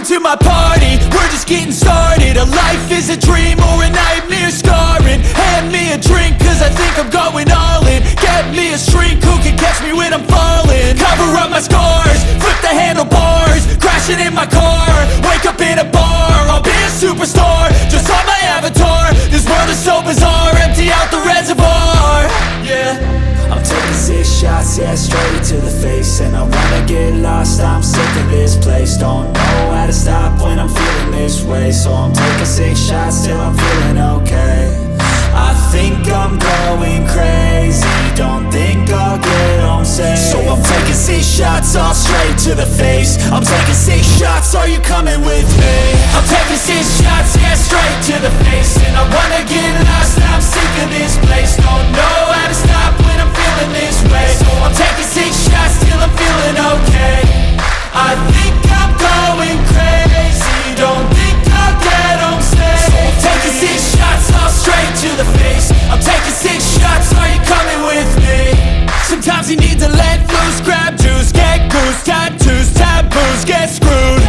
to my party, we're just getting started. A life is a dream or a nightmare scarring. Hand me a drink cause I think I'm going all in. Get me a shrink who can catch me when I'm falling. Cover up my scars, flip the handlebars, crashing in my car, wake up in a bar. I'll be a superstar, just on my avatar. This world is so bizarre, empty out the reservoir. Yeah, I'm taking 6 shots, yeah, straight to the face. And I wanna get lost, I'm sick of this place. Don't know how to stop when I'm feeling this way. So I'm taking 6 shots till I'm feeling okay. I think I'm going crazy, don't think I'll get home safe. So I'm taking 6 shots, all straight to the face. I'm taking 6 shots, are you coming with me? I'm taking 6 shots, yeah, straight to the face. And I wanna get lost, I'm sick of this place. Don't know how to stop when I'm feeling this way. So I'm taking 6 shots till I'm feeling okay. I think I'm going crazy, don't think I'll get home safe. So I'm taking 6 shots, all straight to the face. I'm taking 6 shots, are you coming with me? Sometimes you need to let loose, grab juice, get goose, tattoos, taboos, get screwed.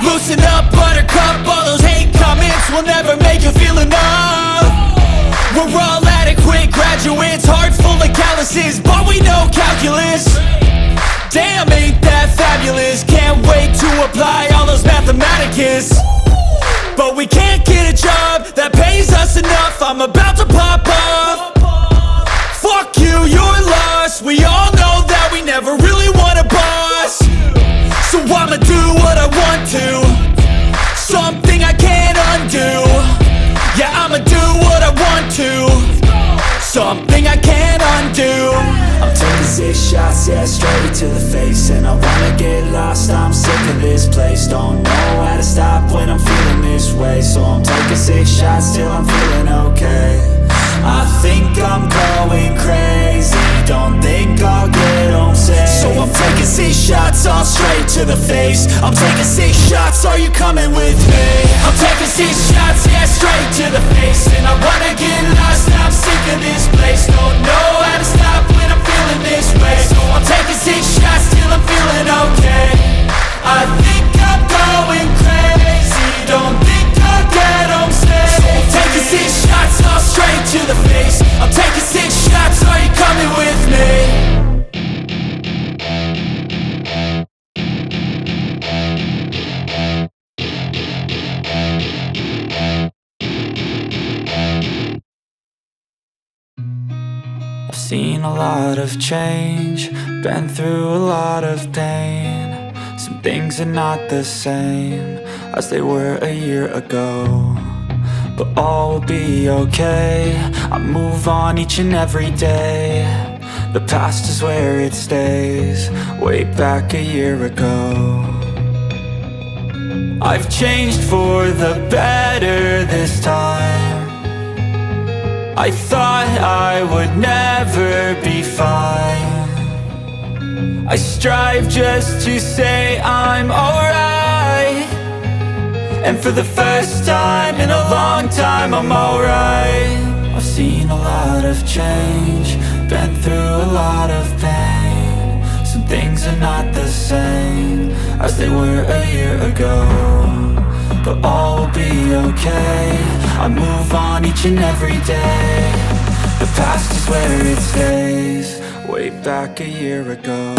Loosen up, buttercup, all those hate comments will never make you feel enough. We're all adequate graduates, hearts full of calluses, but we know calculus. Damn, ain't that fabulous? Can't wait to apply all those mathematicus. But we can't get a job that pays us enough. I'm about to pop off. Fuck you, you're lost. We all know that we never really want a boss. So I'ma do what I want to, something I can't undo. Yeah, I'ma do what I want to, something I can't undo. I'm taking 6 shots, yeah, straight to the face. And I wanna get lost, I'm sick of this place. Don't know how to stop when I'm feeling this way. So I'm taking 6 shots till I'm feeling okay. I think I'm going crazy, don't think I'll get home safe. So I'm taking 6 shots, all straight to the face. I'm taking 6 shots, are you coming with me? I'm taking 6 shots, yeah, straight to the face. And I wanna get lost, I'm sick of this place. Don't know how to stop when I'm feeling this way. So I'm taking 6 shots till I'm feeling okay. I think I'm going crazy, don't think I'll get home safe. So I'm taking 6 shots, all straight to the face. I'm taking 6 shots, are you coming with me? I've seen a lot of change, been through a lot of pain. Some things are not the same as they were a year ago, but all will be okay. I move on each and every day. The past is where it stays, way back a year ago. I've changed for the better this time. I thought I would never be fine. I strive just to say I'm alright, and for the first time in a long time I'm alright. I've seen a lot of change, been through a lot of pain. Some things are not the same as they were a year ago, but all will be okay. I move on each and every day. The past is where it stays, way back a year ago.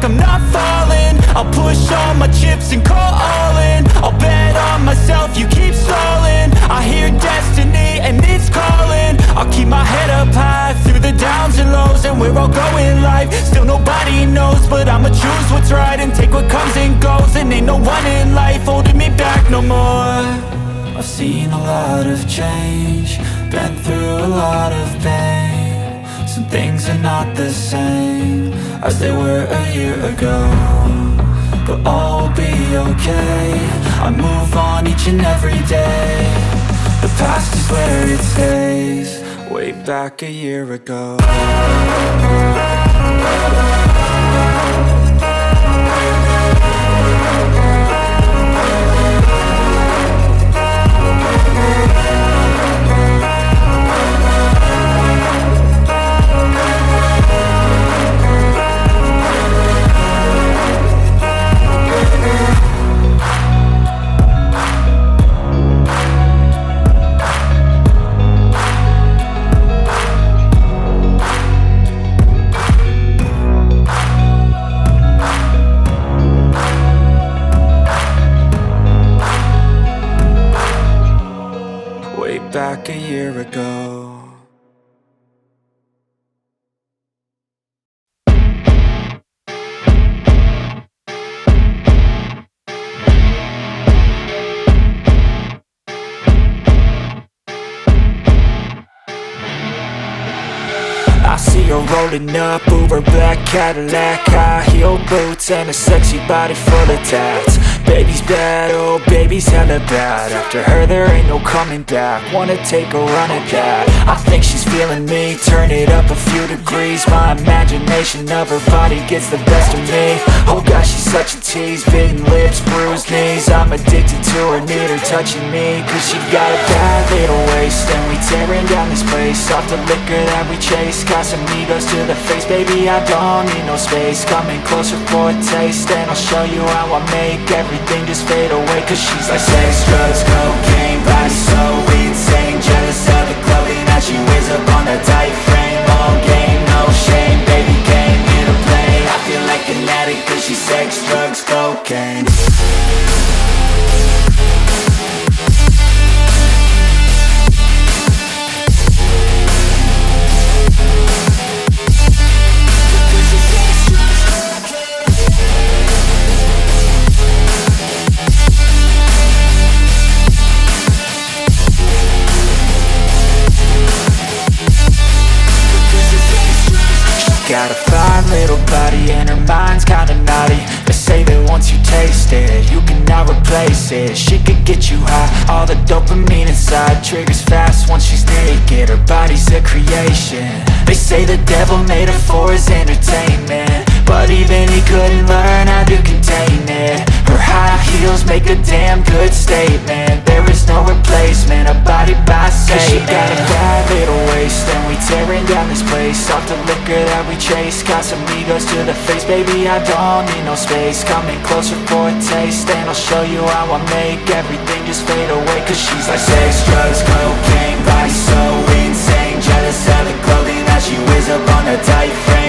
I'm not falling, I'll push all my chips and call all in. I'll bet on myself, you keep stalling. I hear destiny and it's calling. I'll keep my head up high through the downs and lows. And we're all going life, still nobody knows. But I'ma choose what's right and take what comes and goes. And ain't no one in life holding me back no more. I've seen a lot of change, been through a lot of pain. Some things are not the same as they were a year ago, but all will be okay. I move on each and every day. The past is where it stays, way back a year ago. Way back a year ago. I see her rolling up, Uber black Cadillac, high heel boots and a sexy body full of tats. Baby's bad, oh baby's hella bad. After her there ain't no coming back. Wanna take a run at that. I think she's feeling me, turn it up a few degrees. My imagination of her body gets the best of me. Oh gosh, she's such a tease, bitten lips, bruised knees. I'm addicted to her, need her touching me, cause she got a bad little waist. And we tearing down this place, off the liquor that we chase. Casamigos to the face, baby I don't need no space. Coming closer for a taste, and I'll show you how I make everything just fade away. Cause she's like sex, drugs, cocaine, body so insane. Jealous of the clothing that she wears up on a tight frame. All game, no shame, baby came here to play. I feel like an addict cause she's sex, drugs, cocaine. Got a fine little body and her mind's kinda naughty. They say that once you taste it, you cannot replace it. She could get you high, all the dopamine inside triggers fast once she's naked. Her body's a creation. They say the devil made her for his entertainment, but even he couldn't learn how to contain it. Her high heels make a damn good statement. There is no replacement, a body by Satan. Cause she got a bad little waist, and we tearing down this place. Off the liquor that we chase, Casamigos to the face. Baby, I don't need no space. Coming closer for a taste, and I'll show you how I make everything just fade away. Cause she's like sex, drugs, cocaine, body so insane. Jealous of the clothing that she wears up on a tight frame.